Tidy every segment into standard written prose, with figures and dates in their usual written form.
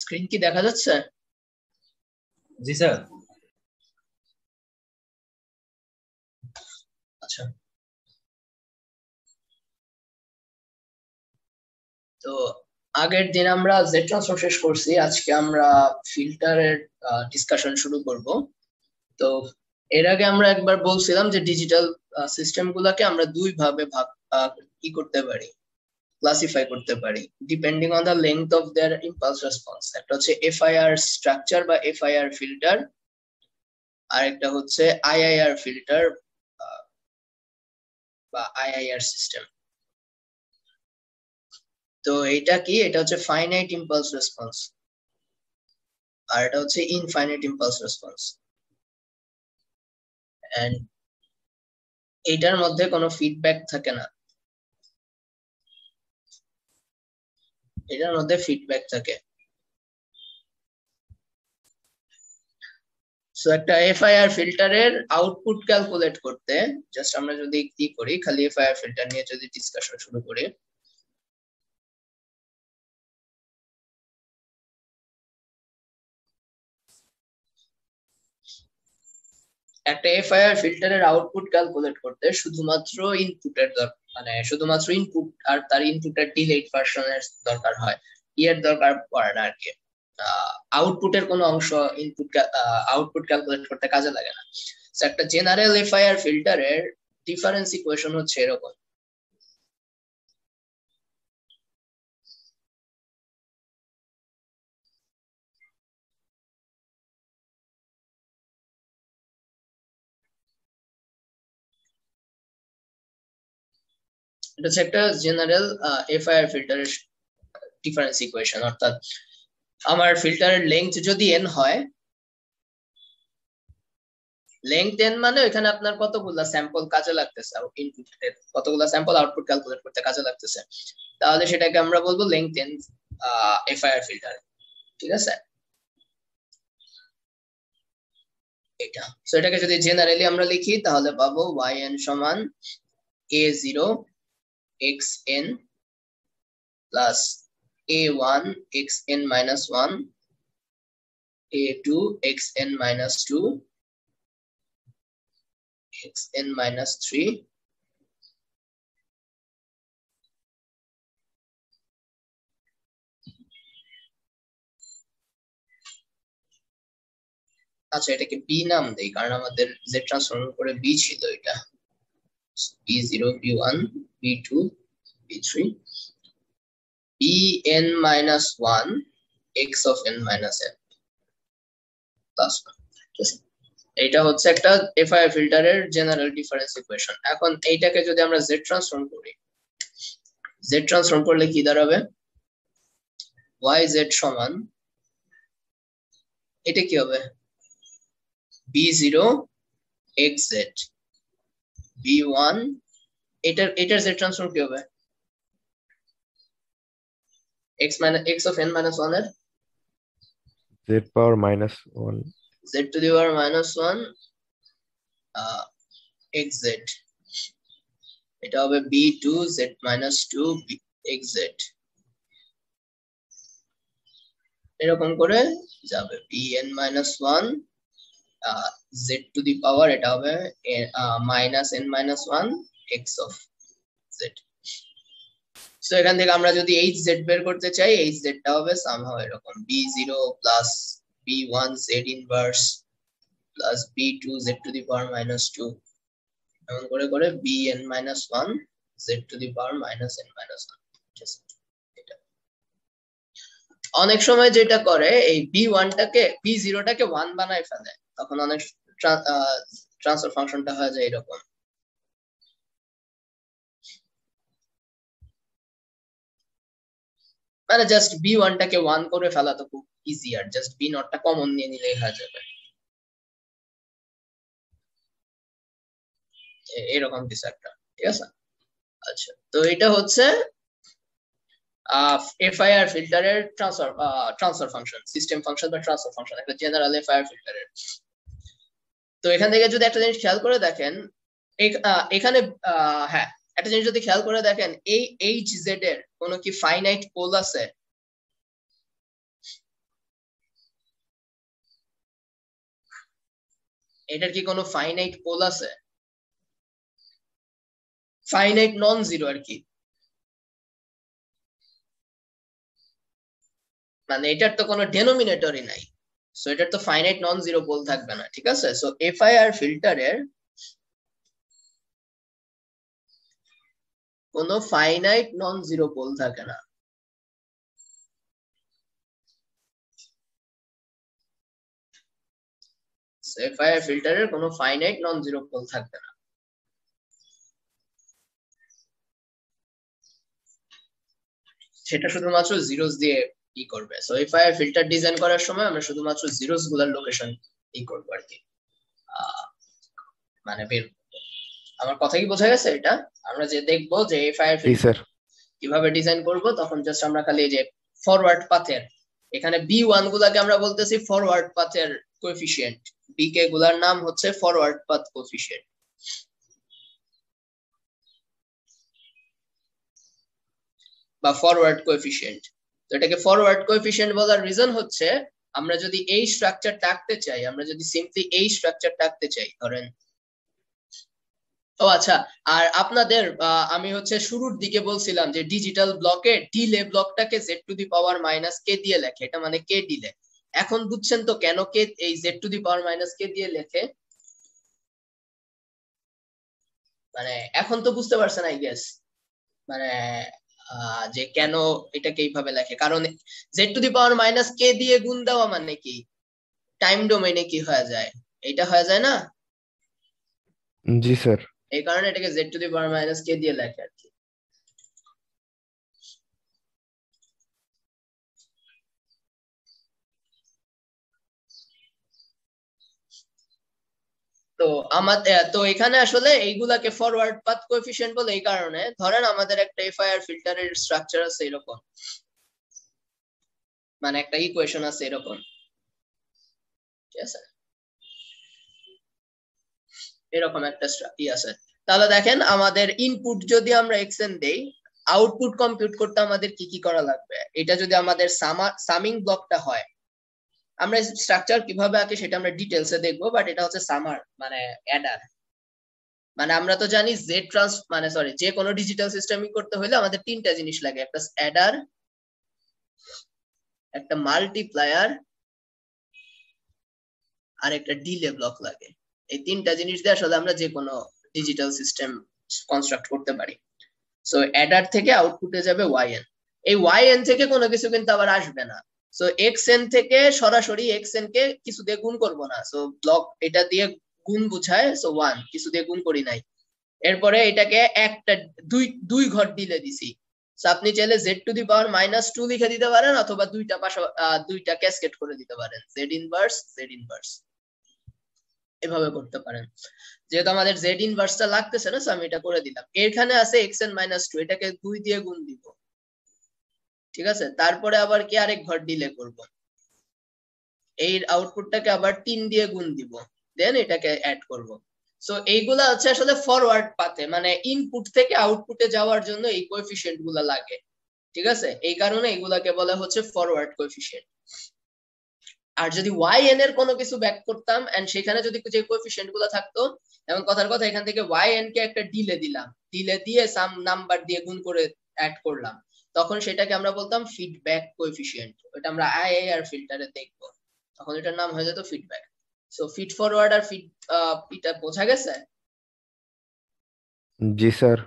Screen কি দেখা যাচ্ছে? জি স্যার। আচ্ছা, তো আগের দিন আমরা জেড ট্রান্সফর্ম শেষ করছি, আজকে আমরা ফিল্টারের ডিসকাশন শুরু করব। তো এর আগে আমরা একবার বলছিলাম যে ডিজিটাল সিস্টেম গুলাকে আমরা দুই ভাবে ভাগ কি করতে পারি, ক্লাসিফাই করতে পারি depending on the length of their impulse response. একটা হচ্ছে এফআইআর স্ট্রাকচার বা এফআইআর ফিল্টার, আর একটা হচ্ছে আইআইআর ফিল্টার বা আইআইআর সিস্টেম। তো এটা কি? এটা হচ্ছে ফাইনাইট ইম্পালস রেসপন্স, আর এটা হচ্ছে ইনফাইনাইট ইম্পালস রেসপন্স। এন্ড এইটার মধ্যে কোনো ফিডব্যাক থাকে না, এটার মধ্যে ফিডব্যাক থাকে। সো একটা এফআইআর ফিল্টারের আউটপুট ক্যালকুলেট করতে জাস্ট আমরা যদি কি করি, খালি এফআইআর ফিল্টার নিয়ে যদি ডিসকাশন শুরু করি, একটা এফআইআর ফিল্টারের আউটপুট ক্যালকুলেট করতে শুধুমাত্র ইনপুটের মানে শুধুমাত্র ইনপুট আর তার ইনপুটের ডিলেট ভার্সনের দরকার হয়, এর দরকার পড়ে না আর কি। আউটপুটের কোনো অংশ আউটপুট ক্যালকুলেট করতে কাজে লাগে না। একটা জেনারেল এফআইআর ফিল্টারের ডিফারেন্স ইকুয়েশন হচ্ছে এরকম। এটা হচ্ছে একটা জেনারেল এফআইআর ফিল্টারের ডিফারেন্স ইকুয়েশন, অর্থাৎ আমার ফিল্টারের লেংথ যদি n হয়, লেংথ n মানে এখানে আপনার কতগুলা স্যাম্পল কাজে লাগতেছে, ইনপুটের কতগুলা স্যাম্পল আউটপুট ক্যালকুলেট করতে কাজে লাগতেছে, তাহলে সেটাকে আমরা বলবো লেংথ n এফআইআর ফিল্টার। ঠিক আছে, এটা সো এটাকে যদি জেনারেলি আমরা লিখি তাহলে পাবো yn সমান a0 xn plus a1 xn minus 1 a2 xn minus 2 xn minus 3 আচ্ছা, এটাকে বি নাম দেই কারণ আমাদের জেড ট্রান্সফর্ম করে বি ছিল, এটা b0 b1 b2 b3 bn minus 1 x of n minus n plus 1। এটা হচ্ছে একটা এফআইআর ফিল্টারের জেনারেল ডিফারেন্স ইকুয়েশন। এখন এইটাকে যদি আমরা জেড ট্রান্সফর্ম করি, জেড ট্রান্সফর্ম করলে কি দাঁড়াবে? yz সমান, এটা কি হবে? b0 xz b1, এটার জেড ট্রান্সফর্ম কি হবে? x of n minus 1 এর z power minus 1 z to the power minus 1 xz, এটা হবে b2 z minus 2 xz, এরকম করে যাবে bn minus 1 z to the power, এটা হবে minus n minus 1 x of z। So এখান থেকে আমরা যদি hz বের করতে চাই, hz টা হবে somehow এরকম b0 plus b1 z inverse plus b2 z to the power minus 2, এমন করে করে bn minus 1 z to the power minus n minus 1। অনেক সময় যেটা করে, এই b1 টাকে b0 টাকে 1 বানায় ফেলে, তখন অনেক ট্রান্সফার ফাংশনটা হয়ে যায় এরকম। মানে জাস্ট b1 টাকে 1 করে ফেলা তো খুব ইজি, আর জাস্ট b0 টা কমন নিয়ে নিলেই হয়ে যাবে, এরকম কিছু একটা। ঠিক আছে, আচ্ছা, তো এটা হচ্ছে এফআইআর ফিল্টারের ট্রান্সফার ফাংশন, সিস্টেম ফাংশন বা ট্রান্সফার ফাংশন, একটা জেনারেল এফআইআর ফিল্টারের। তো এখান থেকে যদি একটা জিনিস খেয়াল করে দেখেন, এখানে হ্যাঁ, একটা জিনিস যদি খেয়াল করে দেখেন, এই hz এর কোনো কি ফাইনাইট পোল আছে? এটার কি কোনো ফাইনাইট পোল আছে? ফাইনাইট নন জিরো আর কি, মানে এটার তো কোনো ডেনোমিনেটরই নাই, সো এটার তো ফাইনাইট নন জিরো পোল থাকবে না, ঠিক আছে? সো এফআইআর ফিল্টারের কোনো ফাইনাইট নন জিরো পোল থাকে না। এফআইআর ফিল্টারের কোনো ফাইনাইট নন জিরো পোল থাকবে না। সেটা শুধুমাত্র জিরোস দিয়ে ই করবে। সো এফআইআর ফিল্টার ডিজাইন করার সময় আমরা শুধুমাত্র জিরোস গুলার লোকেশন ই করবো আর কি, মানে বের। আমার কথা কি বোঝা গেছে? এটা আমরা যে দেখবো যে এফআইআর ফিল্টার কিভাবে ডিজাইন করব, তখন জাস্ট আমরা খালি এই যে ফরওয়ার্ড পাথের এখানে বি1 গুলাকে আমরা বলতেছি ফরওয়ার্ড পাথের কোএফিশিয়েন্ট, বিকে গুলার নাম হচ্ছে ফরওয়ার্ড পাথ কোএফিশিয়েন্ট বা ফরওয়ার্ড কোএফিশিয়েন্ট। তো এটাকে ফরওয়ার্ড কোএফিশিয়েন্ট বলার রিজন হচ্ছে আমরা যদি এই স্ট্রাকচারটা আঁকতে চাই, আমরা যদি সিম্পলি এই স্ট্রাকচারটা আঁকতে চাই, ধরেন। ও আচ্ছা, আর আপনাদের আমি হচ্ছে শুরুর দিকে বলছিলাম যে ডিজিটাল ব্লকে ডিলে ব্লকটাকে z to the power minus k দিয়ে লেখে, এটা মানে কে ডিলে। এখন বুঝছেন তো কেন কে এই z to the power minus k দিয়ে লেখে? মানে এখন তো বুঝতে পারছেন আই গেস, মানে যে কেন এটাকে এইভাবে লেখে। কারণ z to the power minus k দিয়ে গুণ দেওয়া মানে কি টাইম ডোমেইনে কি হয়ে যায়, এটা হয়ে যায় না? জি স্যার। এই কারণে এটাকে z to the power minus k দিয়ে লেখে আর কি। তো আমাদের তো এখানে আসলে এইগুলাকে ফরওয়ার্ড পাথ কোএফিশিয়েন্ট বলে এই কারণে, ধরেন আমাদের একটা এফআইআর ফিল্টারের স্ট্রাকচার আছে এরকম, মানে একটা ইকুয়েশন আছে এরকম, ঠিক আছে? এরকম একটা আছে। তাহলে দেখেন আমাদের ইনপুট যদি আমরা xn দেই, আউটপুট কম্পিউট করতে আমাদের কি কি করা লাগবে। এটা যদি আমাদের সামিং ব্লকটা হয়, আমরা স্ট্রাকচার কিভাবে আঁকে সেটা আমরা ডিটেলসে দেখবো, বাট এটা হচ্ছে সামার মানে অ্যাডার। মানে আমরা তো জানি মানে সরি, যে কোনো ডিজিটাল সিস্টেমিং করতে হলে আমাদের তিনটা জিনিস লাগে, একটা অ্যাডার, একটা মাল্টিপ্লায়ার, আর একটা ডিলে ব্লক লাগে। এই তিনটা জিনিস দিয়ে আসলে আমরা যে কোনো ডিজিটাল সিস্টেম কনস্ট্রাক্ট করতে পারি। সো অ্যাডার থেকে আউটপুটে যাবে yn, এই yn থেকে কোনো কিছু কিন্তু আবার আসবে না। সো xn থেকে সরাসরি xn কে কিছু দিয়ে গুণ করব না, সো ব্লক এটা দিয়ে গুণ বুঝায়, সো 1 কিছু দিয়ে গুণ করি নাই। এরপরে এটাকে একটা দুই ঘর ডিলে দিছি, সো আপনি চাইলে z to the power minus 2 লিখে দিতে পারেন, অথবা দুইটা ক্যাসকেড করে দিতে পারেন, z ইনভার্স এভাবে করতে পারেন। যেহেতু আমাদের z ইনভার্সটা লাগতেছে না, সো আমি এটা করে দিলাম। এখানে আছে xn মাইনাস 2, এটাকে 2 দিয়ে গুণ দিব, ঠিক আছে? তারপরে আবার কি আরেক ঘর ডিলে করব, এই আউটপুটটাকে আবার 3 দিয়ে গুণ দিব, দেন এটাকে অ্যাড করব। সো এইগুলা হচ্ছে আসলে ফরওয়ার্ড পাথে, মানে ইনপুট থেকে আউটপুটে যাওয়ার জন্য এই কোএফিশিয়েন্ট গুলা লাগে, ঠিক আছে? এই কারণে এগুলাকে বলা হচ্ছে ফরওয়ার্ড কোএফিশিয়েন্ট। আর যদি yn এর কোনো কিছু ব্যাক করতাম এন্ড সেখানে যদি যে কোএফিশিয়েন্ট গুলো থাকতো, যেমন কথার কথা এখান থেকে yn কে একটা ডিলে দিলাম, ডিলে দিয়ে সাম নাম্বার দিয়ে গুণ করে অ্যাড করলাম, তখন সেটাকে আমরা বলতাম ফিডব্যাক কোএফিশিয়েন্ট। এটা আমরা আইআইআর ফিল্টারে দেখবো, তখন এটার নাম হয়ে যেত ফিডব্যাক। সো ফিড ফরওয়ার্ড আর ফিড এটা বোঝা গেছে? জি স্যার।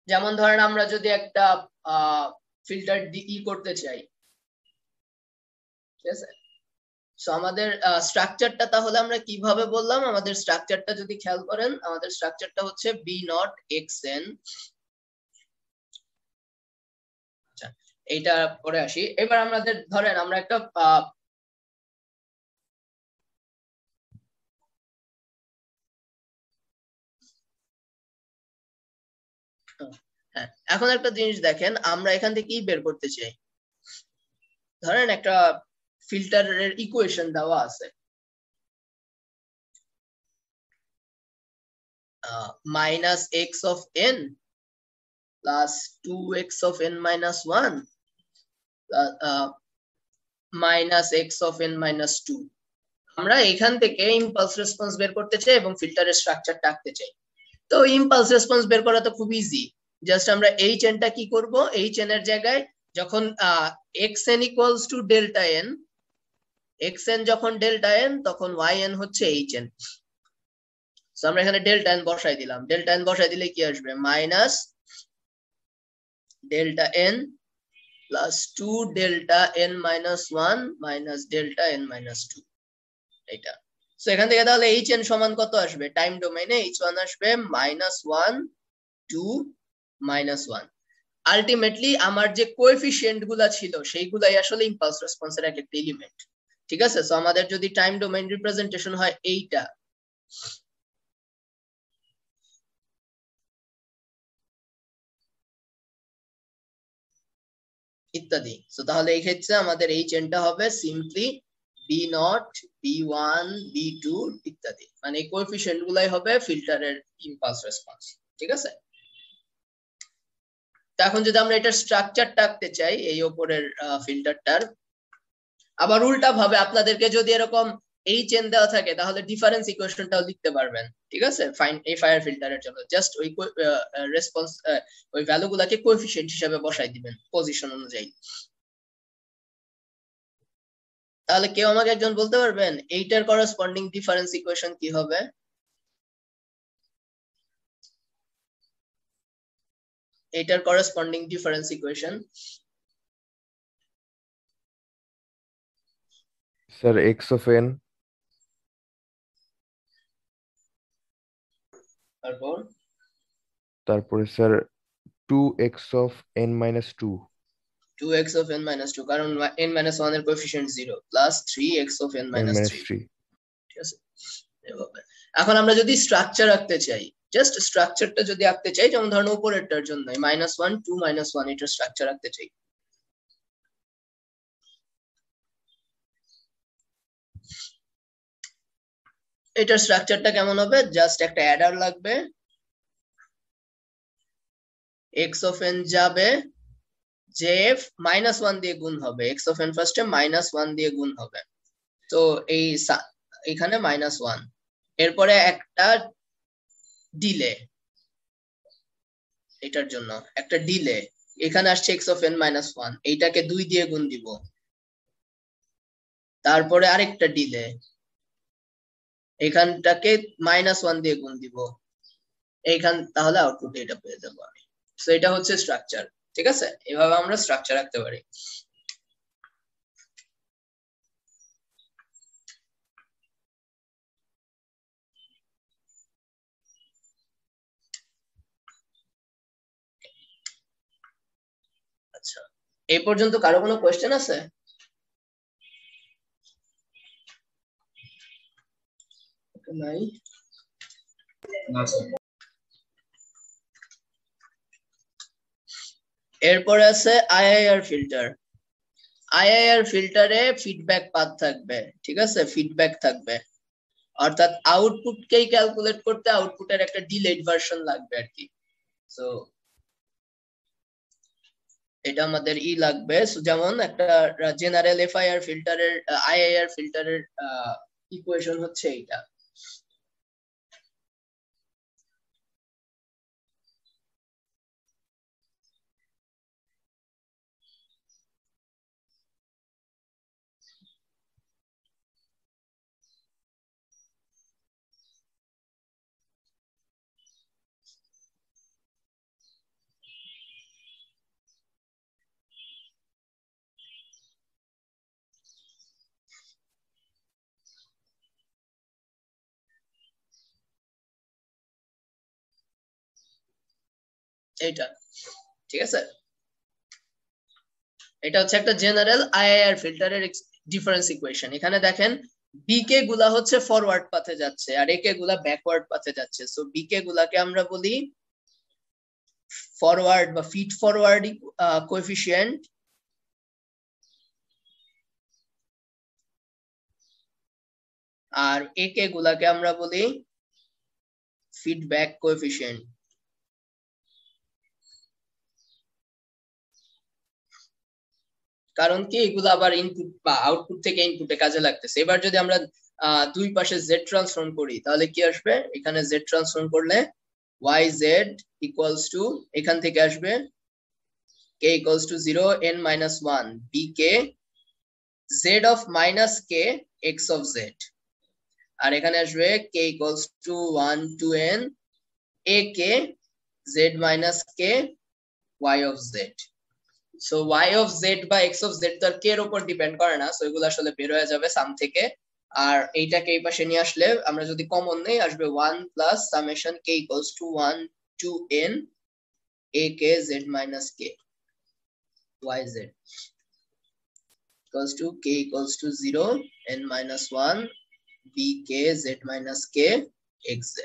যেমন ধরেন আমরা যদি একটা ফিল্টার করতে চাই, ঠিক আছে? সো আমাদের স্ট্রাকচারটা তাহলে আমরা কিভাবে বললাম, আমাদের স্ট্রাকচারটা যদি খেয়াল করেন, আমাদের স্ট্রাকচারটা হচ্ছে বি নট xn। আচ্ছা, এইটা পরে আসি। এবার আমাদের ধরেন আমরা একটা হ্যাঁ, এখন একটা জিনিস দেখেন, আমরা এখান থেকে কি বের করতে চাই। ধরেন একটা ফিল্টারের ইকুয়েশন দেওয়া আছে, minus x of N plus 2x of n minus 1 minus x of N minus 2। আমরা এখান থেকে ইম্পালস রেসপন্স বের করতে চাই এবং ফিল্টারের স্ট্রাকচারটা আঁকতে চাই। তো ইম্পালস রেসপন্স বের করা তো খুব ইজি। জাস্ট আমরা এই চেনটা কি করব, এই চেনের জায়গায় যখন xn equals to delta n, xn যখন ডেল্টা n তখন yn হচ্ছে hn। সো আমরা এখানে ডেল্টা n বসাই দিলাম। ডেল্টা n বসাই দিলে কি আসবে, minus delta n plus 2 delta n minus 1 minus delta n minus 2। এটা সো এখান থেকে তাহলে hn সমান কত আসবে, টাইম ডোমেইনে h1 আসবে -1 2 -1। আলটিমেটলি আমার যে কোএফিশিয়েন্ট গুলা ছিল সেইগুলাই আসলে ইম্পালস রেসপন্সের এক একটা এলিমেন্ট। ঠিক আছে, সো আমাদের যদি টাইম ডোমেইন রিপ্রেজেন্টেশন হয় এইটা, ইত্যাদি, সো তাহলে এই ক্ষেত্রে আমাদের এই চেনটা হবে সিম্পলি b0 b1 b2 ইত্যাদি, মানে এই কোএফিশিয়েন্ট গুলাই হবে ফিল্টারের ইম্পালস রেসপন্স। ঠিক আছে, এখন যদি আমরা এটার স্ট্রাকচারটা আঁকতে চাই এই উপরের ফিল্টারটার, আবার উল্টা ভাবে আপনাদেরকে যদি এরকম এই চেন দেওয়া থাকে তাহলে ডিফারেন্স ইকুয়েশনটাও লিখতে পারবেন। ঠিক আছে, ফাইন এই ফায়ার ফিল্টারের জন্য জাস্ট ওই রেসপন্স ওই ভ্যালুগুলোকে কোএফিশিয়েন্ট হিসেবে বসাই দিবেন পজিশন অনুযায়ী। তাহলে কেউ আমাকে একজন বলতে পারবেন এইটার করেসপন্ডিং ডিফারেন্স ইকুয়েশন কি হবে? এইটার corresponding difference equation sir x of n, তারপরে sir 2x of n minus 2, 2x of n minus 2, কারণ n minus 1 এর coefficient 0 plus 3x of n n minus minus 3। 3। ঠিক আছে, এভাবে। এখন আমরা যদি স্ট্রাকচার আঁকতে চাই, জাস্ট স্ট্রাকচারটা যদি আঁকতে চাই, যেমন ধরুন উপরেরটার জন্য -1 2 -1 এটার স্ট্রাকচার আঁকতে চাই, এটার স্ট্রাকচারটা কেমন হবে, জাস্ট একটা অ্যাডার লাগবে, x of n যাবে jf -1 দিয়ে গুণ হবে, x of n ফার্স্টে -1 দিয়ে গুণ হবে, তো এই এখানে -1, এরপরে একটা ডিলে, এটার জন্য একটা ডিলে, এখানে আসছে x of n -1, এইটাকে 2 দিয়ে গুণ দিব, তারপরে আরেকটা ডিলে, এখানটাকে -1 দিয়ে গুণ দিব, এইখান, তাহলে আউটপুট এটা পেয়ে যাবো আমি। সো এটা হচ্ছে স্ট্রাকচার। ঠিক আছে, এভাবে আমরা স্ট্রাকচার রাখতে পারি। আচ্ছা, এই পর্যন্ত কারো কোনো কোয়েশ্চেন আছে? নাই? এরপরে আছে আইআইআর ফিল্টার। আইআইআর ফিল্টারে ফিডব্যাক পাথ থাকবে। ঠিক আছে, ফিডব্যাক থাকবে, অর্থাৎ আউটপুটকেই ক্যালকুলেট করতে আউটপুটের একটা ডিলেড ভার্সন লাগবে আর কি। সো এটা আমাদের লাগবে, যেমন একটা জেনারেল এফআইআর ফিল্টারের আইআইআর ফিল্টারের ইকুয়েশন হচ্ছে এইটা। এইটা ঠিক আছে, এটা হচ্ছে একটা জেনারেল আইআইআর ফিল্টারের ডিফারেন্স ইকুয়েশন। এখানে দেখেন বিকে গুলা হচ্ছে ফরওয়ার্ড পাথে যাচ্ছে আর একে গুলা ব্যাকওয়ার্ড পাথে যাচ্ছে। সো বিকে গুলাকে আমরা বলি ফরওয়ার্ড বা ফিড ফরওয়ার্ড কোএফিশিয়েন্ট, আর একে গুলাকে আমরা বলি ফিডব্যাক কোএফিশিয়েন্ট। কারণ কি এগুলো আবার ইনপুট বা আউটপুট থেকে ইনপুটে কাজে লাগতেছে। এবার যদি আমরা দুই পাশে জেড ট্রান্সফর্ম করি তাহলে কি আসবে, এখানে জেড ট্রান্সফর্ম করলে yz ইকুয়ালস টু এখান থেকে আসবে k equals to 0 n minus 1 bk z of minus k x of z, আর এখানে আসবে k equals to 1 to n ak z minus k y of z। So y of z বা x of z তো আর k এর উপর depend করে না, so এগুলো আসলে বের হয়ে যাবে সাম থেকে। আর এইটাকে এই পাশে নিয়ে আসলে আমরা যদি কমন নেই আসবে 1 plus summation k equals to 1 to n ak z minus k yz equals to k equals to 0 n minus 1 bk z minus k xz।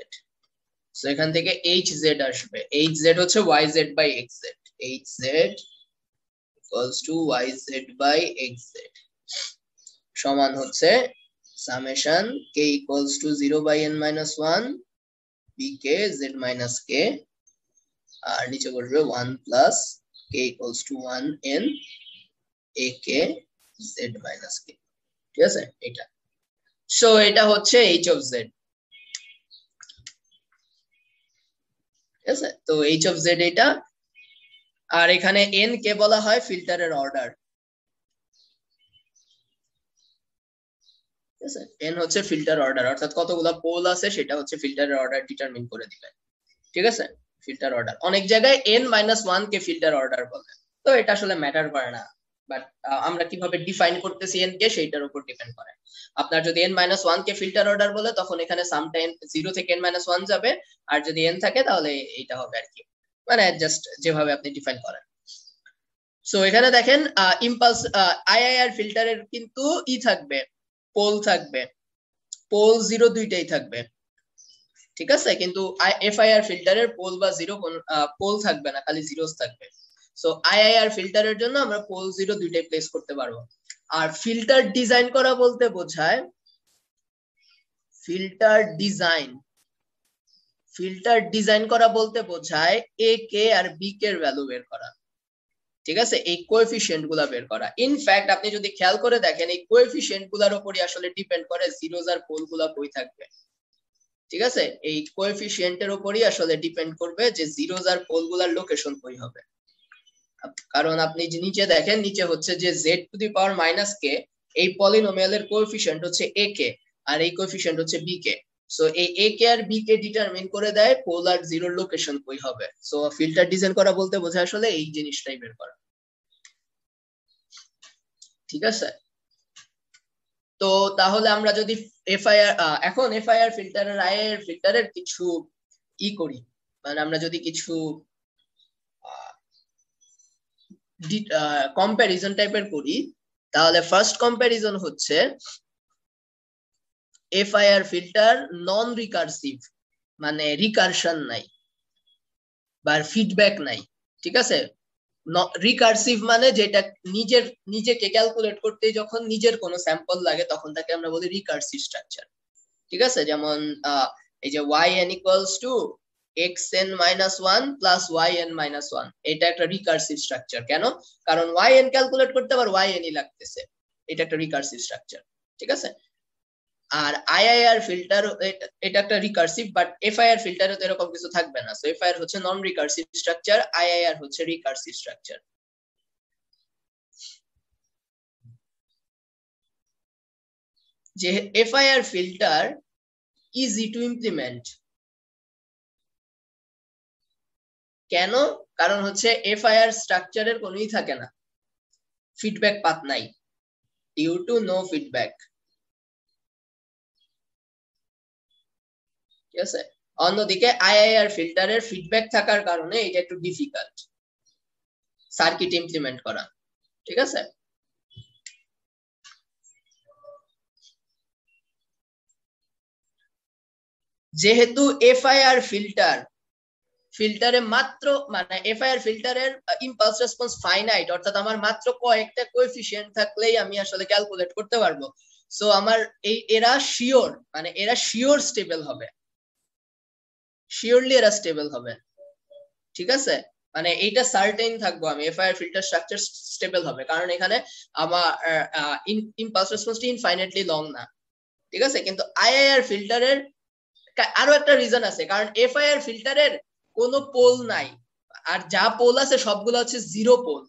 So এখান থেকে hz আসবে, hz হচ্ছে yz by xz, hz equals to yz by xz সমান হচ্ছে summation k equals to 0 by n minus 1 bk z minus k আর নিচে বসবে 1 plus k equals to 1 n ak z minus k। ঠিক আছে, এটা so এটা হচ্ছে h of z। ঠিক আছে, তো h of z এটা, আর এখানে n কে বলা হয় ফিল্টারের অর্ডার। ঠিক আছে, n হচ্ছে ফিল্টার অর্ডার, অর্থাৎ কতগুলা পোল আছে সেটা হচ্ছে ফিল্টারের অর্ডার ডিটারমিন করে দিবে। ঠিক আছে, ফিল্টার অর্ডার অনেক জায়গায় n-1 কে ফিল্টার অর্ডার বলে, তো এটা আসলে ম্যাটার করে না, বাট আমরা কিভাবে ডিফাইন করতেছি n কে সেইটার উপর ডিপেন্ড করে। আপনার যদি n-1 কে ফিল্টার অর্ডার বলে তখন এখানে সামটা 0 থেকে n-1 যাবে, আর যদি n থাকে তাহলে এইটা হবে আর কি, মানে জাস্ট যেভাবে আপনি ডিফাইন করেন। সো এখানে দেখেন ইম্পালস আইআইআর ফিল্টারের কিন্তু ই থাকবে, পোল থাকবে, পোল 0 দুইটাই থাকবে। ঠিক আছে, কিন্তু এফআইআর ফিল্টারের পোল বা 0 পোল থাকবে না, খালি জিরোস থাকবে। সো আইআইআর ফিল্টারের জন্য আমরা পোল 0 দুইটাই প্লেস করতে পারবো। আর ফিল্টার ডিজাইন করা বলতে বোঝায়, ফিল্টার ডিজাইন করা বলতে বোঝায় এ কে আর বি কে এর ভ্যালু বের করা। ঠিক আছে, এই কোএফিশিয়েন্ট গুলা বের করা। ইনফ্যাক্ট আপনি যদি খেয়াল করে দেখেন এই কোএফিশিয়েন্ট গুলার উপরই আসলে ডিপেন্ড করে জিরোস আর পোল গুলা কই থাকবে। ঠিক আছে, এই কোএফিশিয়েন্টের উপরই আসলে ডিপেন্ড করবে যে জিরোস আর পোল গুলার লোকেশন কই হবে। কারণ আপনি নিচে দেখেন, নিচে হচ্ছে যে z to the power minus k, এই পলিনোমিয়ালের কোএফিশিয়েন্ট হচ্ছে a কে আর এই কোএফিশিয়েন্ট হচ্ছে b কে। সো এই a কে আর b কে ডিটারমিন করে দেয় পোল আর জিরোর লোকেশন কই হবে। সো ফিল্টার ডিজাইন করা বলতে বোঝায় আসলে এই জিনিসটাই বের করা। ঠিক আছে, তো তাহলে আমরা যদি এখন এফআইআর ফিল্টারের আইআইআর ফিল্টারের কিছু ই করি, মানে আমরা যদি কিছু কম্প্যারিজন টাইপের করি, তাহলে ফার্স্ট কম্প্যারিজন হচ্ছে এফআইআর ফিল্টার নন রিকার্সিভ, মানে রিকারশন নাই বা ফিডব্যাক নাই। ঠিক আছে, রিকার্সিভ মানে যেটা নিজেকে ক্যালকুলেট করতে যখন নিজের কোনো স্যাম্পল লাগে তখন তাকে আমরা বলি রিকার্সিভ স্ট্রাকচার। ঠিক আছে, যেমন এই যে yn equals to xn-1 plus yn-1, এটা একটা রিকার্সিভ স্ট্রাকচার। কেন? কারণ yn ক্যালকুলেট করতে আবার yn ই লাগতেছে, এটা একটা রিকার্সিভ স্ট্রাকচার। ঠিক আছে, আর আইআইআর ফিল্টার এটা একটা রিকার্সিভ, বাট এফআইআর ফিল্টারে তো এরকম কিছু থাকবে না। সো এফআইআর হচ্ছে নন রিকার্সিভ স্ট্রাকচার, আইআইআর হচ্ছে রিকার্সিভ স্ট্রাকচার। যে FIR filter easy to implement. কেন? কারণ হচ্ছে এফআইআর স্ট্রাকচারের কোনোই থাকে না, ফিডব্যাক পাথ নাই, ডিউ টু নো ফিডব্যাক। ঠিক আছে, অন্যদিকে আইআইআর ফিল্টারের ফিডব্যাক থাকার কারণে এটা একটু ডিফিকাল্ট সার্কিট ইমপ্লিমেন্ট করা। ঠিক আছে, যেহেতু এফআইআর ফিল্টারে মাত্র, মানে এফআইআর ফিল্টারের ইম্পালস রেসপন্স ফাইনাইট, অর্থাৎ আমার মাত্র কয়েকটা কোএফিশিয়েন্ট থাকলেই আমি আসলে ক্যালকুলেট করতে পারবো। সো আমার এরা শিওর, মানে এরা শিওর স্টেবল হবে, শিওরলি এরা স্টেবল হবে। ঠিক আছে, মানে এইটা সার্টেন থাকবো আমি এফআইআর ফিল্টার স্ট্রাকচার স্টেবল হবে, কারণ এখানে আমার ইম্পালস রেসপন্সটি ইনফাইনাইটলি লং না, ঠিক আছে। কিন্তু আইআইআর ফিল্টারের আরো একটা রিজন আছে, কারণ এফআইআর ফিল্টারের কোনো পোল নাই, আর যা পোল আছে সবগুলো হচ্ছে জিরো পোল।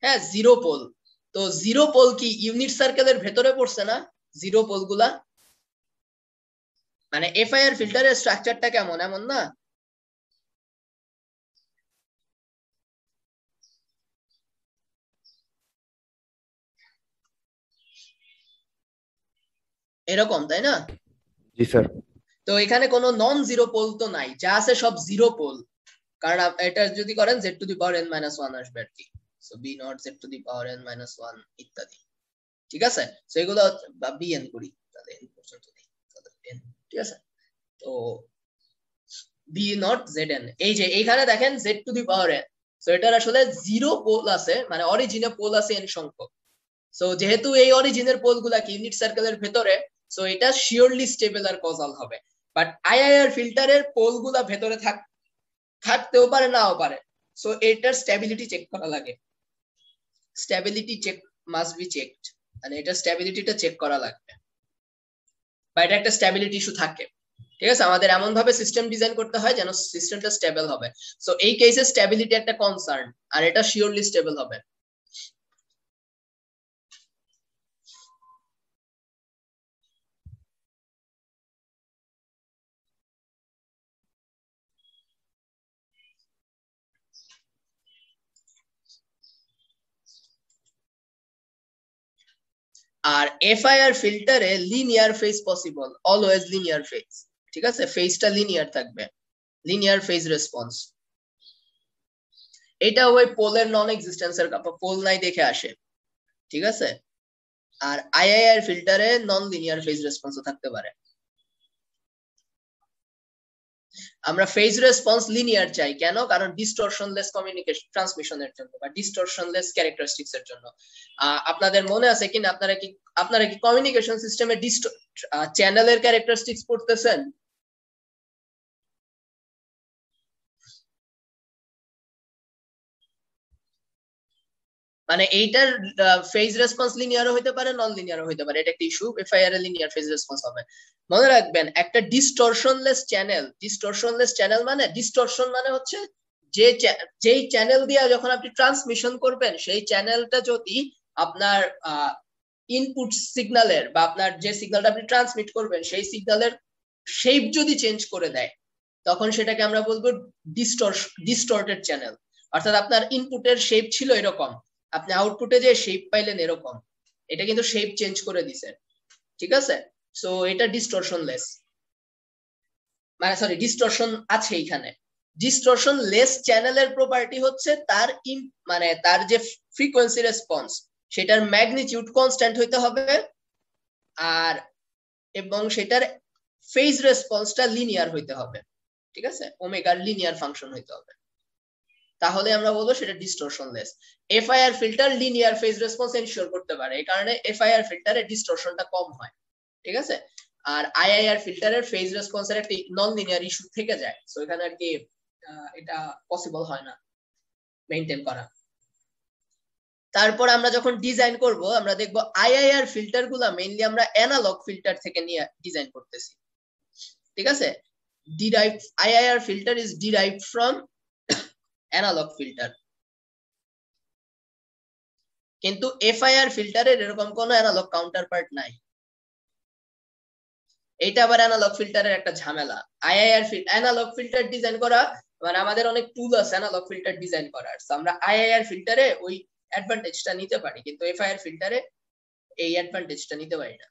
হ্যাঁ, জিরো পোল। তো জিরো পোল কি ইউনিট সার্কেলের ভেতরে পড়ছে না জিরো পোল গুলা? মানে এফআইআর ফিল্টারের স্ট্রাকচারটা কেমন এমন না? এরকম, তাই না? জি স্যার। তো এখানে কোনো নন জিরো পোল তো নাই, যা আছে সব জিরো পোল, কারণ এটা যদি করেন z to the power n minus one আসবে আর কি। So b not z to the power n minus one ইত্যাদি, ঠিক আছে। সো এগুলো bn করি তাহলে n পর্যন্ত নেই, n, ঠিক আছে। তো b নট zn, এই যে এইখানে দেখেন z to the power n, so এটার আসলে জিরো পোল আছে, মানে অরিজিনে পোল আছে n সংখ্যক। সো যেহেতু এই অরিজিনের পোল গুলা কি ইউনিট সার্কেলের ভেতরে, সো এটা শিওরলি স্টেবল আর কজাল হবে। বাট আইআইআর ফিল্টারের পোল গুলা ভেতরে থাকতেও পারে, নাও পারে। সো এটার স্টেবিলিটি চেক করা লাগে, stability check must be checked, মানে এটা স্টেবিলিটিটা চেক করা লাগবে, বা এটা একটা স্টেবিলিটি ইস্যু থাকে, ঠিক আছে। আমাদের এমন ভাবে সিস্টেম ডিজাইন করতে হয় যেন সিস্টেমটা স্টেবল হবে। সো এই কেসে স্টেবিলিটি একটা কনসার্ন, আর এটা শিওরলি স্টেবল হবে। আর এফআইআর ফিল্টারে linear phase possible, always linear phase, ঠিক আছে। ফেজটা লিনিয়ার থাকবে, লিনিয়ার ফেজ রেসপন্স। এটা ওই পোলের নন এক্সিস্টেন্সের পোল নাই দেখে আসে, ঠিক আছে। আর আইআইআর ফিল্টারে নন লিনিয়ার ফেজ রেসপন্সও থাকতে পারে। আমরা ফেজ রেসপন্স লিনিয়ার চাই কেন? কারণ ডিস্টরশনলেস কমিউনিকেশন ট্রান্সমিশনের জন্য বা ডিস্টরশনলেস ক্যারেক্টারিস্টিক্স এর জন্য। আপনাদের মনে আছে কিনা, আপনারা কি কমিউনিকেশন সিস্টেমে চ্যানেলের ক্যারেক্টারিস্টিক্স পড়তেছেন? মানে এইটার ফেজ রেসপন্স লিনিয়ারও হইতে পারে, নন লিনিয়ারও হইতে পারে, এটা একটা ইস্যু। এফআইআর এর লিনিয়ার ফেজ রেসপন্স হবে। মনে রাখবেন একটা ডিস্টরশনলেস চ্যানেল মানে, ডিস্টরশন মানে হচ্ছে যেই চ্যানেল দিয়ে যখন আপনি ট্রান্সমিশন করবেন, সেই চ্যানেলটা যদি আপনার ইনপুট সিগন্যালের বা আপনার যে সিগন্যালটা আপনি ট্রান্সমিট করবেন সেই সিগন্যালের শেপ যদি চেঞ্জ করে দেয়, তখন সেটাকে আমরা বলবো ডিস্টর্টেড চ্যানেল। অর্থাৎ আপনার ইনপুটের শেপ ছিল এরকম, আপনি আউটপুটে যে শেপ পাইলেন এরকম, এটা কিন্তু শেপ চেঞ্জ করে দিছে, ঠিক আছে। সো এটা ডিস্টরশনলেস, মানে সরি ডিস্টরশন আছে এখানে। ডিস্টরশন লেস চ্যানেলের প্রপার্টি হচ্ছে তার মানে তার যে ফ্রিকোয়েন্সি রেসপন্স, সেটার ম্যাগনিটিউড কনস্ট্যান্ট হইতে হবে, আর এবং সেটার ফেজ রেসপন্সটা লিনিয়ার হইতে হবে, ঠিক আছে। ওমেগার লিনিয়ার ফাংশন হইতে হবে, তাহলে আমরা বলবো সেটা distortionless. FIR filter linear phase response ensure করতে পারে, এই কারণে এফআইআর ফিল্টারে ডিস্টরশনটা কম হয়, ঠিক আছে। আর আইআইআর ফিল্টারের ফেজ রেসপন্সের একটা নন লিনিয়ার ইস্যু থেকে যায়, সো এখানে আর কি এটা পসিবল হয় না মেইনটেইন করা। তারপর আমরা যখন ডিজাইন করব, আমরা দেখব আইআইআর ফিল্টার গুলা মেইনলি আমরা অ্যানালগ ফিল্টার থেকে নিয়ে ডিজাইন করতেছি, ঠিক আছে। IIR filter is derived from analogue filter, কিন্তু এফআইআর ফিল্টারের এরকম কোনো অ্যানালগ কাউন্টার পার্ট নাই। এটা আবার অ্যানালগ ফিল্টারের একটা ঝামেলা। আইআইআর অ্যানালগ ফিল্টার ডিজাইন করা মানে আমাদের অনেক টুল আছে অ্যানালগ ফিল্টার ডিজাইন করার, সো আমরা আইআইআর ফিল্টারে ওই অ্যাডভান্টেজটা নিতে পারি, কিন্তু এফআইআর ফিল্টারে এই অ্যাডভান্টেজটা নিতে পারি না।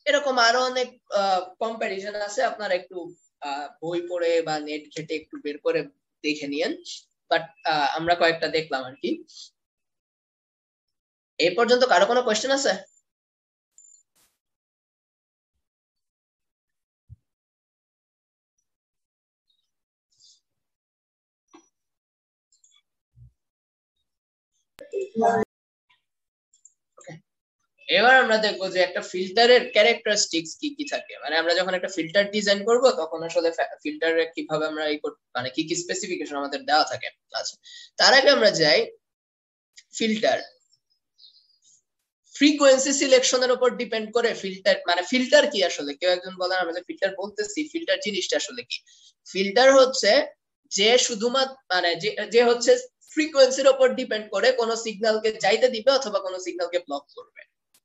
এরকম আরো অনেক কম্পারিজন আছে, আপনারা একটু বই পড়ে বা নেট ঘেটে একটু বের করে দেখে নিয়েন, বাট আমরা কয়েকটা দেখলাম আর কি। এই পর্যন্ত কারো কোনো কোয়েশ্চেন আছে? এবার আমরা দেখবো যে একটা ফিল্টারের ক্যারেক্টারিস্টিক্স কি কি থাকে, মানে আমরা যখন একটা ফিল্টার ডিজাইন করব তখন আসলে ফিল্টারের কিভাবে আমরা মানে কি কি স্পেসিফিকেশন আমাদের দেওয়া থাকে। আচ্ছা, তার আগে আমরা যাই ফিল্টার ফ্রিকোয়েন্সি সিলেকশনের উপর ডিপেন্ড করে। ফিল্টার মানে ফিল্টার কি আসলে, কেউ একজন বলেন আমরা যে ফিল্টার বলতেছি, ফিল্টার জিনিসটা আসলে কি? ফিল্টার হচ্ছে যে শুধুমাত্র মানে যে হচ্ছে ফ্রিকোয়েন্সির উপর ডিপেন্ড করে কোন সিগন্যালকে যাইতে দিবে অথবা কোন সিগন্যালকে ব্লক করবে।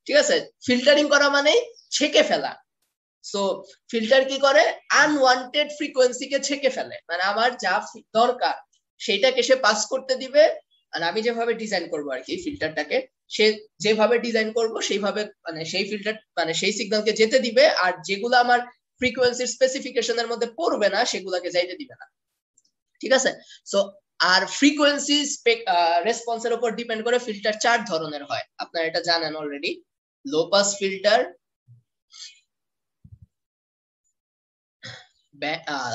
ঠিক আছে, ফিল্টারিং করা মানে ছেকে ফেলা। সো ফিল্টার কি করে? আনওয়ান্টেড ফ্রিকোয়েন্সিকে ছেকে ফেলে, মানে আমার যা দরকার সেটাকে সে পাস করতে দিবে। আর আমি যেভাবে ডিজাইন করবো আর কি ফিল্টারটাকে, সে যেভাবে ডিজাইন করব সেইভাবে মানে সেই ফিল্টার মানে সেই সিগন্যালকে যেতে দিবে, আর যেগুলো আমার ফ্রিকোয়েন্সির স্পেসিফিকেশনের মধ্যে পড়বে না সেগুলোকে যাইতে দিবে না। ঠিক আছে, সো আর ফ্রিকোয়েন্সি রেসপন্সের উপর ডিপেন্ড করে ফিল্টার 4 ধরনের হয়, আপনারা এটা জানেন already. Low pass filter,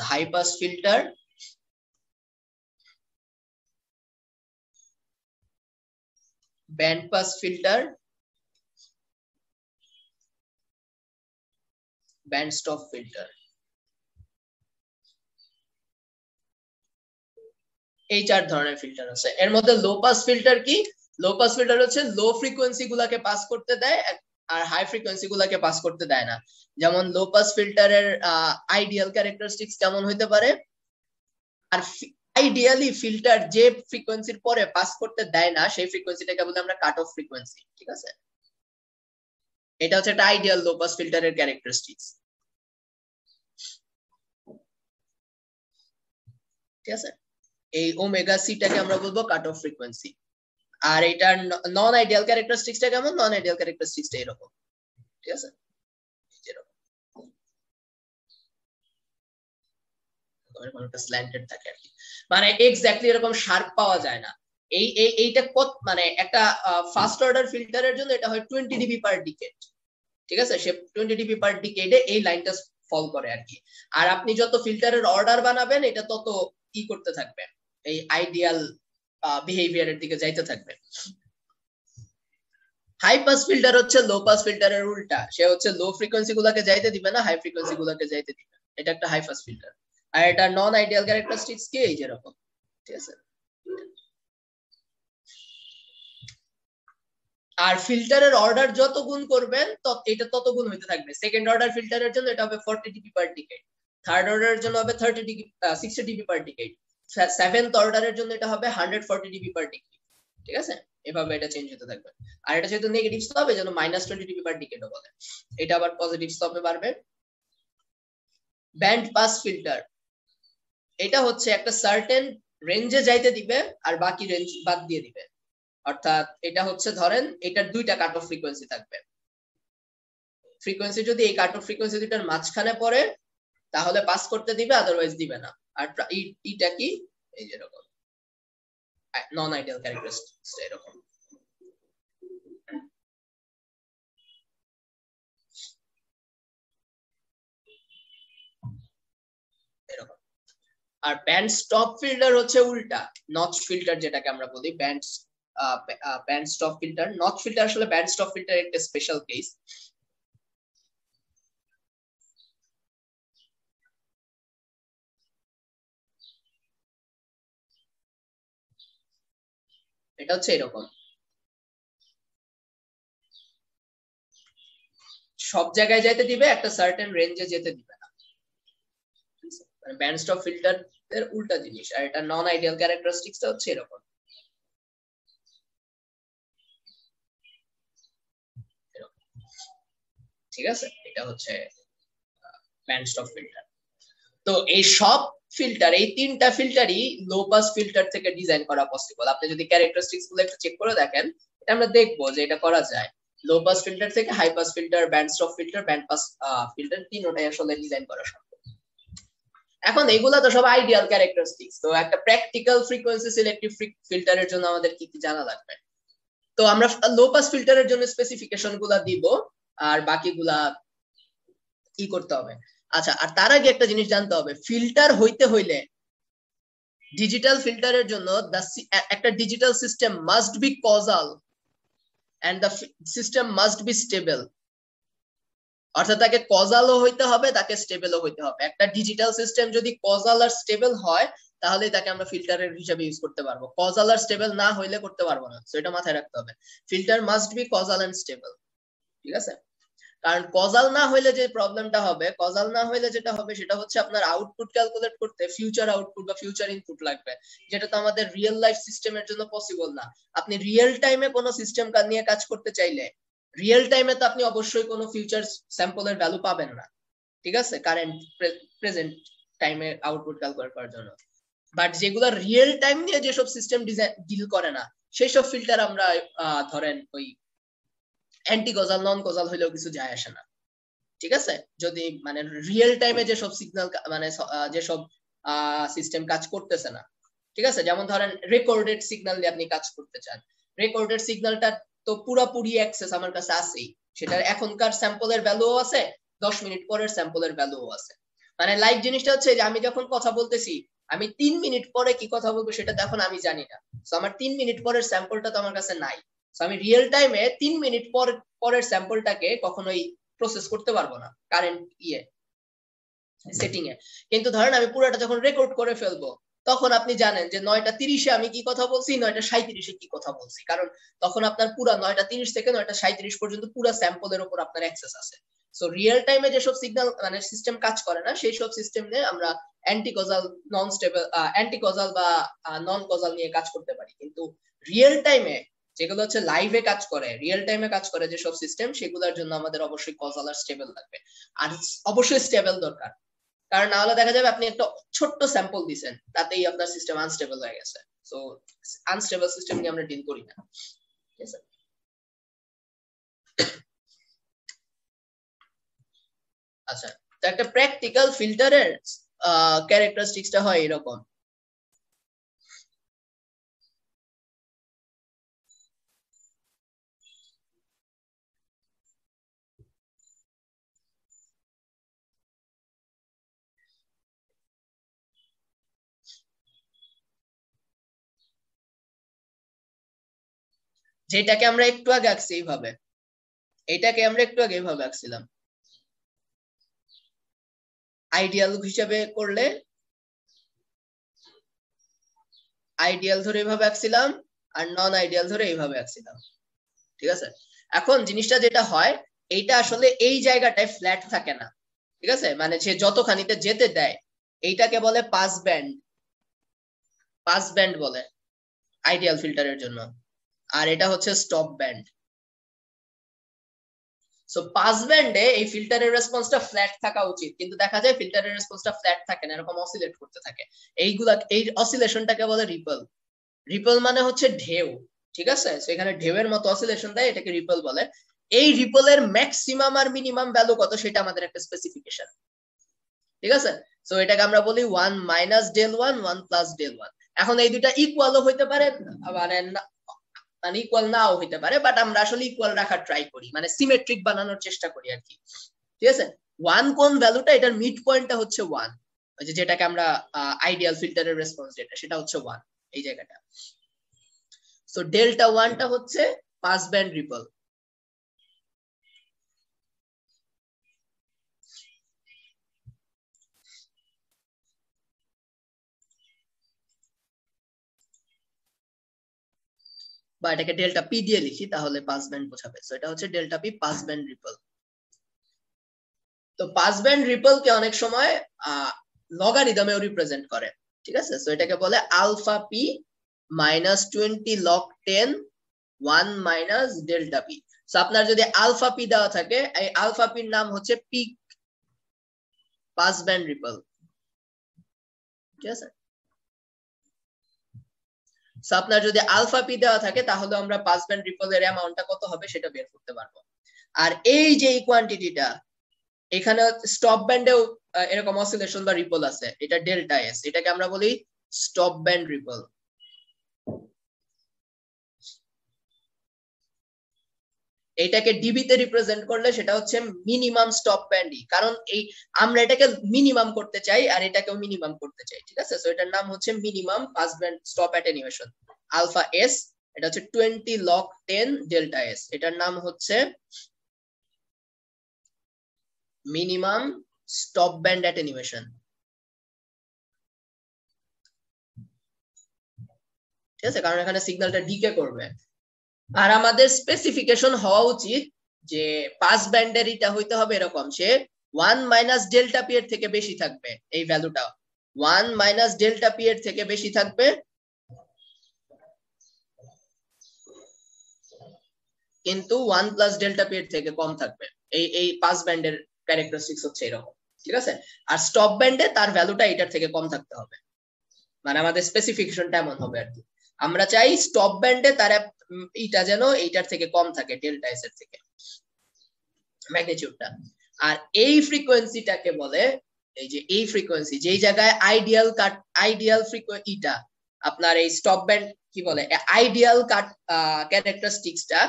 high pass filter, band pass filter, band stop filter. এই 4 ধরনের ফিল্টার আছে। এর মধ্যে লো পাস ফিল্টার কি? লো পাস ফিল্টার হচ্ছে লো ফ্রিকোয়েন্সি গুলাকে পাস করতে দেয় আর হাই ফ্রিকোয়েন্সি গুলাকে পাস করতে দেয় না। যেমন লো পাস ফিল্টারের আইডিয়াল ক্যারেক্টারিস্টিক্স কেমন হইতে পারে? আর আইডিয়ালি ফিল্টার যে ফ্রিকোয়েন্সির পরে পাস করতে দেয় না সেই ফ্রিকোয়েন্সিটাকে বলে আমরা কাট অফ ফ্রিকোয়েন্সি। ঠিক আছে, এটা হচ্ছে একটা আইডিয়াল লো পাস ফিল্টারের ক্যারেক্টারিস্টিক্স। ঠিক আছে, এই ওমেগা সিটাকে আমরা বলবো কাট অফ ফ্রিকোয়েন্সি। আর এটার নন আইডিয়াল ক্যারেক্টারিস্টিক্সটা কেমন? নন আইডিয়াল ক্যারেক্টারিস্টিক্সটা এরকম। ঠিক আছে, স্ল্যান্টেড থাকে আর কি, মানে এক্স্যাক্টলি এরকম শার্প পাওয়া যায় না। এইটা কত মানে একটা ফার্স্ট অর্ডার ফিল্টারের জন্য এটা হয় 20 ডিবি পার ডিকেড। ঠিক আছে, সে 20 ডিবি পার ডিকেডে এই লাইনটা ফল করে আর কি। আর আপনি যত ফিল্টারের অর্ডার বানাবেন এটা তত কি করতে থাকবে, এই আইডিয়াল বিহেভিয়ারের দিকে যাইতে থাকবে। হাই পাস ফিল্টার হচ্ছে লো পাস ফিল্টারের উল্টা, সে হচ্ছে লো ফ্রিকোয়েন্সি গুলাকে যাইতে দিবে না, হাই ফ্রিকোয়েন্সি গুলাকে যাইতে দিবে। এটা একটা হাই পাস ফিল্টার। আর এটা নন আইডিয়াল ক্যারেক্টারিস্টিক্স কি এই যেরকম। ঠিক আছে, আর ফিল্টারের অর্ডার যত গুণ করবেন এটা তত গুণ হইতে থাকবে। সেকেন্ড অর্ডার ফিল্টারের জন্য এটা হবে 40 ডিবি পার ডিকেড, থার্ড অর্ডারের জন্য হবে 60 ডিবি পার ডিকেড, সেভেন্থ অর্ডারের জন্য এটা হবে 140 ডিবি পার ডিকেড। ঠিক আছে, এভাবে এটা চেঞ্জ হতে থাকবে। আর এটা যেহেতু নেগেটিভ স্লপ এজন্য -20 ডিবি পার ডিকেডও বলে। এটা আবার পজিটিভ স্লপে বাড়বে। ব্যান্ড পাস ফিল্টার, এটা হচ্ছে একটা সার্টেন রেঞ্জে যাইতে দিবে আর বাকি রেঞ্জ বাদ দিয়ে দিবে। অর্থাৎ এটা হচ্ছে ধরেন এটার দুইটা কাট অফ ফ্রিকোয়েন্সি থাকবে, ফ্রিকোয়েন্সি যদি এই কাট অফ ফ্রিকোয়েন্সি দুইটার মাঝখানে পড়ে তাহলে পাস করতে দিবে, আদারওয়াইজ দিবে না। আর এটা কি এই যেরকম নন আইডিয়াল ক্যারেক্টারিস্টিক্স এরকম। আর ব্যান্ড স্টপ ফিল্টার হচ্ছে উল্টা, নচ ফিল্টার যেটাকে আমরা বলি band stop filter. Notch filter আসলে ব্যান্ড স্টপ ফিল্টার একটা স্পেশাল কেস। এটা হচ্ছে এরকম, সব জায়গায় যাইতে দিবে, একটা সার্টেন রেঞ্জে যেতে দিবে না। মানে ব্যান্ড স্টপ ফিল্টার এর উল্টা জিনিস। আর এটা নন আইডিয়াল ক্যারেক্টারিস্টিক্সটা হচ্ছে এরকম। ঠিক আছে, এটা হচ্ছে ব্যান্ড স্টপ ফিল্টার। তো এই সব ফিল্টার, এই তিনটা ফিল্টারই লো পাস ফিল্টার থেকে ডিজাইন করা পসিবল। আপনি যদি ক্যারেক্টারিস্টিক্স গুলো একটু চেক করে দেখেন, এটা আমরা দেখবো যে এটা করা যায়। লো পাস ফিল্টার থেকে high pass filter, band stop filter, band pass filter, তিনটাই আসলে ডিজাইন করা সম্ভব। এখন এগুলা তো সব আইডিয়াল ক্যারেক্টারিস্টিক্স, তো একটা প্র্যাকটিক্যাল ফ্রিকোয়েন্সি সিলেক্টিভ ফিল্টারের জন্য আমাদের কি কি জানা লাগবে? তো আমরা লো পাস ফিল্টারের জন্য স্পেসিফিকেশন গুলা দিব, আর বাকিগুলা কি করতে হবে। আচ্ছা, আর তার আগে একটা জিনিস জানতে হবে, ফিল্টার হইতে হইলে ডিজিটাল ফিল্টারের জন্য একটা digital system must be causal and the system must be stable. অর্থাৎ তাকে কজালও হইতে হবে, তাকে স্টেবলও হইতে হবে। একটা ডিজিটাল সিস্টেম যদি কজাল আর স্টেবল হয় তাহলে তাকে আমরা ফিল্টারের হিসেবে ইউজ করতে পারবো। কজাল আর স্টেবল না হইলে করতে পারবো না। সো এটা মাথায় রাখতে হবে, filter must be causal and stable. ঠিক আছে, কারণ কজাল না হইলে যে প্রবলেমটা হবে, কজাল না হইলে যেটা হবে সেটা হচ্ছে আপনার আউটপুট ক্যালকুলেট করতে ফিউচার আউটপুট বা ফিউচার ইনপুট লাগবে, যেটা তো আমাদের রিয়েল লাইফ সিস্টেমের জন্য পসিবল না। আপনি রিয়েল টাইমে কোনো সিস্টেম নিয়ে কাজ করতে চাইলে রিয়েল টাইমে তো আপনি অবশ্যই কোনো ফিউচার স্যাম্পলের ভ্যালু পাবেন না, ঠিক আছে, কারেন্ট প্রেজেন্ট টাইমে আউটপুট ক্যালকুলেট করার জন্য। বাট যেগুলো রিয়েল টাইম নিয়ে যেসব সিস্টেম ডিল করে না সেই সব ফিল্টার আমরা ধরেন ওই অ্যান্টি কজাল নন কজাল হইলেও কিছু যায় আসে না। ঠিক আছে, যদি মানে রিয়েল টাইমে যেসব সিগন্যাল মানে যেসব সিস্টেম কাজ করতেছে না, ঠিক আছে, যেমন ধরেন রেকর্ডেড সিগন্যাল দিয়ে আপনি কাজ করতে চান, রেকর্ডেড সিগন্যালটা তো পুরোপুরি অ্যাক্সেস আমার কাছে আছেই, সেটার এখনকার স্যাম্পলের ভ্যালুও আছে, 10 মিনিট পরের স্যাম্পলের ভ্যালুও আছে। মানে লাইভ জিনিসটা হচ্ছে যে আমি যখন কথা বলতেছি আমি 3 মিনিট পরে কি কথা বলবো সেটা এখন আমি জানি না। সো আমার 3 মিনিট পরের স্যাম্পলটা তো আমার কাছে নাই। সো আমি রিয়েল টাইমে 3 মিনিট পরের স্যাম্পলটাকে কখনোই প্রসেস করতে পারবো না কারেন্ট সেটিং এ। কিন্তু ধরেন আমি পুরোটা যখন রেকর্ড করে ফেলবো তখন আপনি জানেন যে 9:30 আমি কি কথা বলছি, 9:37 কি কথা বলছি, কারণ তখন আপনার পুরো 9:30 থেকে 9:37 পর্যন্ত পুরো স্যাম্পলের উপর আপনার অ্যাক্সেস আছে। সো রিয়েল টাইমে যেসব সিগন্যাল মানে সিস্টেম কাজ করে না সেই সব সিস্টেম নিয়ে আমরা অ্যান্টি কজাল নন স্টেবল অ্যান্টি কজাল বা নন কজাল নিয়ে কাজ করতে পারি। কিন্তু রিয়েল টাইমে যেগুলো হচ্ছে লাইভে কাজ করে, রিয়েল টাইমে কাজ করে যেসব সিস্টেম, সেগুলোর জন্য আমাদের অবশ্যই কজাল আর স্টেবল লাগবে। আর অবশ্যই স্টেবল দরকার, কারণ না হলে দেখা যাবে আপনি একটা ছোট্ট স্যাম্পল দিবেন তাতেই আপনার সিস্টেম আনস্টেবল হয়ে গেছে। সো আনস্টেবল সিস্টেম নিয়ে আমরা ডিল করি না। ঠিক আছে, আচ্ছা, তো একটা প্র্যাকটিক্যাল ফিল্টারের ক্যারেক্টারিস্টিক্সটা হয় এরকম। যেটাকে আমরা একটু আগে আঁকছি এইভাবে, এটাকে আমরা একটু আগে এইভাবে আঁকছিলাম। আইডিয়াল হিসেবে করলে আইডিয়াল ধরে এইভাবে আঁকছিলাম আর নন আইডিয়াল ধরে এইভাবে আঁকছিলাম। ঠিক আছে, এখন জিনিসটা যেটা হয় এইটা আসলে এই জায়গাটায় ফ্ল্যাট থাকে না। ঠিক আছে, মানে সে যতখানিতে যেতে দেয় এইটাকে বলে পাস ব্যান্ড, পাস ব্যান্ড বলে আইডিয়াল ফিল্টারের জন্য, আর এটা হচ্ছে স্টপ ব্যান্ড। সো পাস ব্যান্ডে এই ফিল্টারের রেসপন্সটা ফ্ল্যাট থাকা উচিত, কিন্তু দেখা যায় ফিল্টারের রেসপন্সটা ফ্ল্যাট থাকে না, এরকম অসিলেট করতে থাকে। এই অসিলেশনটাকে বলে রিপল। রিপল মানে হচ্ছে ঢেউ। ঠিক আছে, সো এখানে ঢেউয়ের মতো অসিলেশন দেয়, এটাকে রিপল বলে। এই রিপলের ম্যাক্সিমাম আর মিনিমাম ভ্যালু কত সেটা আমাদের একটা স্পেসিফিকেশন। ঠিক আছে, সো এটাকে আমরা বলি 1 মাইনাস ডেল 1 1 প্লাস ডেল 1। এখন এই দুইটা ইকুয়ালও হইতে পারে মানে ইকুয়াল নাও হইতে পারে, বাট আমরা আসলে ইকুয়াল রাখার ট্রাই করি, মানে সিমেট্রিক বানানোর চেষ্টা করি আর কি। ঠিক আছে, 1 কোন ভ্যালুটা, এটার মিড পয়েন্টটা হচ্ছে 1, ওই যে যেটাকে আমরা আইডিয়াল ফিল্টারের রেসপন্স যেটা সেটা হচ্ছে 1 এই জায়গাটা। সো ডেল্টা 1টা হচ্ছে পাস ব্যান্ড রিপল। বা এটাকে ডেল্টা পি দিয়ে লিখি তাহলে পাস ব্যান্ড বোঝাবে। সো এটা হচ্ছে delta P, pass band ripple. তো পাস ব্যান্ড রিপল কে অনেক সময় লগারিদমেও রিপ্রেজেন্ট করে। ঠিক আছে, সো এটাকে বলে alpha P minus 20 log 10 1 minus delta P. So আপনার যদি আলফা পি দেওয়া থাকে, এই আলফা পির নাম হচ্ছে পিক পাস ব্যান্ড রিপল। ঠিক আছে, সো আপনার যদি আলফা পি দেওয়া থাকে তাহলে আমরা পাস ব্যান্ড রিপলের অ্যামাউন্টটা কত হবে সেটা বের করতে পারবো। আর এই যে কোয়ান্টিটিটা এখানে স্টপ ব্যান্ডেও এরকম অসিলেশন বা রিপল আছে, এটা ডেল্টা এস, এটাকে আমরা বলি স্টপ ব্যান্ড রিপল। এটাকে ডিবি তে রিপ্রেজেন্ট করলে সেটা হচ্ছে মিনিমাম স্টপ ব্যান্ডই, কারণ এই আমরা এটাকে মিনিমাম করতে চাই আর এটাকেও মিনিমাম করতে চাই, ঠিক আছে? সো এটার নাম হচ্ছে minimum pass band stop attenuation alpha S. এটা হচ্ছে 20 log 10 ডেল্টা এস। এটার নাম হচ্ছে মিনিমাম স্টপ ব্যান্ড অ্যাটেনুয়েশন, ঠিক আছে? কারণ এখানে সিগন্যালটা ডিকে করবে। আর আমাদের স্পেসিফিকেশন হওয়া উচিত যে পাস ব্যান্ডের এটা হইতে হবে এরকম, সে 1 মাইনাস ডেল্টা পি এর থেকে বেশি থাকবে, এই ভ্যালুটা 1 মাইনাস ডেল্টা পি এর থেকে বেশি থাকবে, কিন্তু 1 প্লাস ডেল্টা পি এর থেকে কম থাকবে। এই পাস ব্যান্ডের ক্যারেক্টারিস্টিক্স হচ্ছে এরকম, ঠিক আছে? আর স্টপ ব্যান্ডে তার ভ্যালুটা এটার থেকে কম থাকতে হবে, মানে আমাদের স্পেসিফিকেশনটা এমন হবে আর কি। আমরা চাই স্টপ ব্যান্ডে তার এটা যেন এইটার থেকে কম থাকে, ডেল্টা এস এর থেকে ম্যাগনিটিউডটা। আর এই ফ্রিকোয়েন্সিটাকে বলে, এই যে এই ফ্রিকোয়েন্সি যেই জায়গায় আইডিয়াল ফ্রিকোয়েন্সিটা আপনার এই স্টপ ব্যান্ড কি বলে আইডিয়াল কাট ক্যারেক্টারিস্টিক্সটা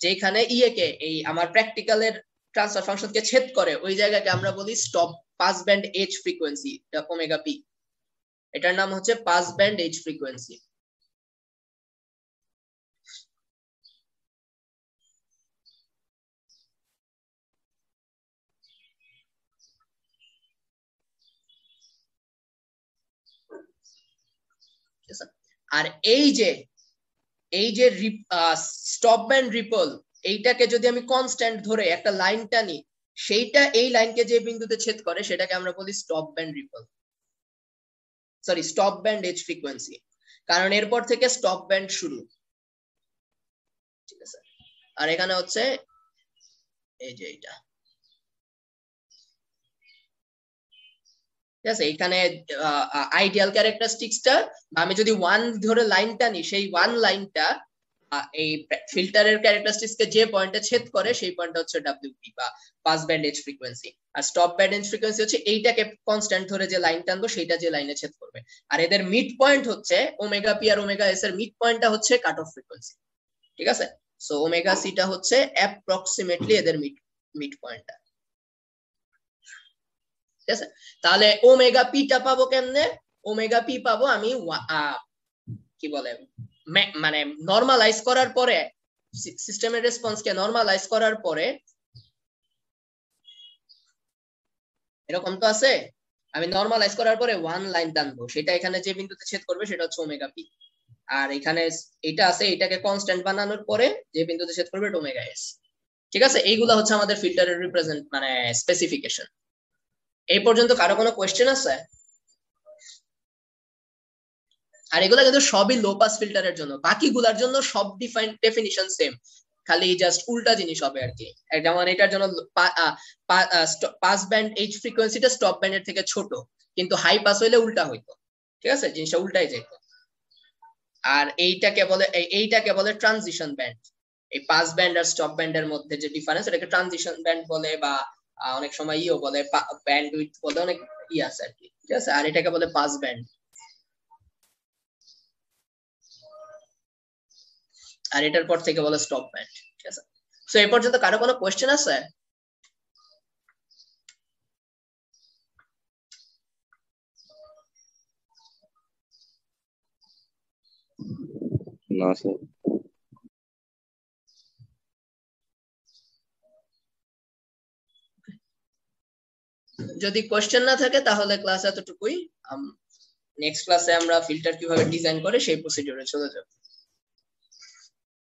যেখানে ইয়েকে এই আমার প্র্যাকটিক্যালের ট্রান্সফার ফাংশনকে ছেদ করে, ওই জায়গাকে আমরা বলি stop pass band edge frequency, omega P. এটার নাম হচ্ছে পাস ব্যান্ড এজ ফ্রিকোয়েন্সি। আর এই যে স্টপ ব্যান্ড রিপল, এইটাকে যদি আমি কনস্ট্যান্ট ধরে একটা লাইন টানি, সেইটা এই লাইনকে যে বিন্দুতে ছেদ করে সেটাকে আমরা বলি stop band ripple, sorry stop band edge frequency, কারণ এরপর থেকে স্টপ ব্যান্ড শুরু, ঠিক আছে? আর এখানে হচ্ছে এই যে এটা, ঠিক আছে? এখানে আইডিয়াল ক্যারেক্টারিস্টিক্সটা আমি যদি 1 ধরে লাইন টানি, সেই 1 লাইনটা এই ফিল্টারের ক্যারেক্টারিস্টিক্সকে যে পয়েন্টে ছেদ করে সেই পয়েন্টটা হচ্ছে ডব্লিউপি বা পাস ব্যান্ড এজ ফ্রিকোয়েন্সি। আর স্টপ ব্যান্ড এজ ফ্রিকোয়েন্সি হচ্ছে এইটাকে কনস্ট্যান্ট ধরে যে লাইন টানবো সেটা যে লাইনে ছেদ করবে। আর এদের মিড পয়েন্ট হচ্ছে omega P R omega S এর মিড পয়েন্টটা হচ্ছে কাট অফ ফ্রিকোয়েন্সি, ঠিক আছে? সো ওমেগা সিটা হচ্ছে অ্যাপ্রক্সিমেটলি এদের মিড পয়েন্টটা, ঠিক আছে? তাহলে ওমেগা পিটা পাবো কেমনে? ওমেগা পি পাবো আমি কি বলে মানে নরমালাইজ করার পরে, সিস্টেমের রেসপন্সকে নরমালাইজ করার পরে, এরকম তো আছে, আমি নরমালাইজ করার পরে 1 লাইন টানবো, সেটা এখানে যে বিন্দুতে ছেদ করবে সেটা হচ্ছে ওমেগা পি। আর এখানে এটা আছে, এটাকে কনস্ট্যান্ট বানানোর পরে যে বিন্দুতে ছেদ করবে এটা ওমেগা এস, ঠিক আছে? এইগুলো হচ্ছে আমাদের ফিল্টারের রিপ্রেজেন্ট মানে স্পেসিফিকেশন। এই পর্যন্ত কারো কোনো কোয়েশ্চেন আছে? আর এগুলা কিন্তু সবই লো পাস ফিল্টারের জন্য, বাকিগুলোর জন্য সব ডেফিনিশন সেম, খালি জাস্ট উল্টা জিনিস হবে আর কি। যেমন এটার জন্য পাস ব্যান্ড এইচ ফ্রিকোয়েন্সিটা স্টপ ব্যান্ডের থেকে ছোট, কিন্তু হাই পাস হইলে উল্টা হইতো, ঠিক আছে? জিনিসটা উল্টাই যেত। আর এইটাকে বলে ট্রানজিশন ব্যান্ড। এই পাস ব্যান্ড আর স্টপ ব্যান্ডের মধ্যে যে ডিফারেন্স, এটাকে ট্রানজিশন ব্যান্ড বলে, বা অনেক সময় ইও বলে ব্যান্ড উইডথ বলে, অনেক ই আছে আর কি, ঠিক আছে? আর এটাকে বলে পাস ব্যান্ড, আর এটার পর থেকে বলে স্টপ ব্যান্ড, ঠিক আছে? সো এই পর্যন্ত কারো কোনো কোয়েশ্চেন আছে? না স্যার। যদি কোয়েশ্চেন না থাকে তাহলে ক্লাস এতটুকুই। নেক্সট ক্লাসে আমরা ফিল্টার কিভাবে ডিজাইন করে সেই প্রসিডিউরে চলে যাব।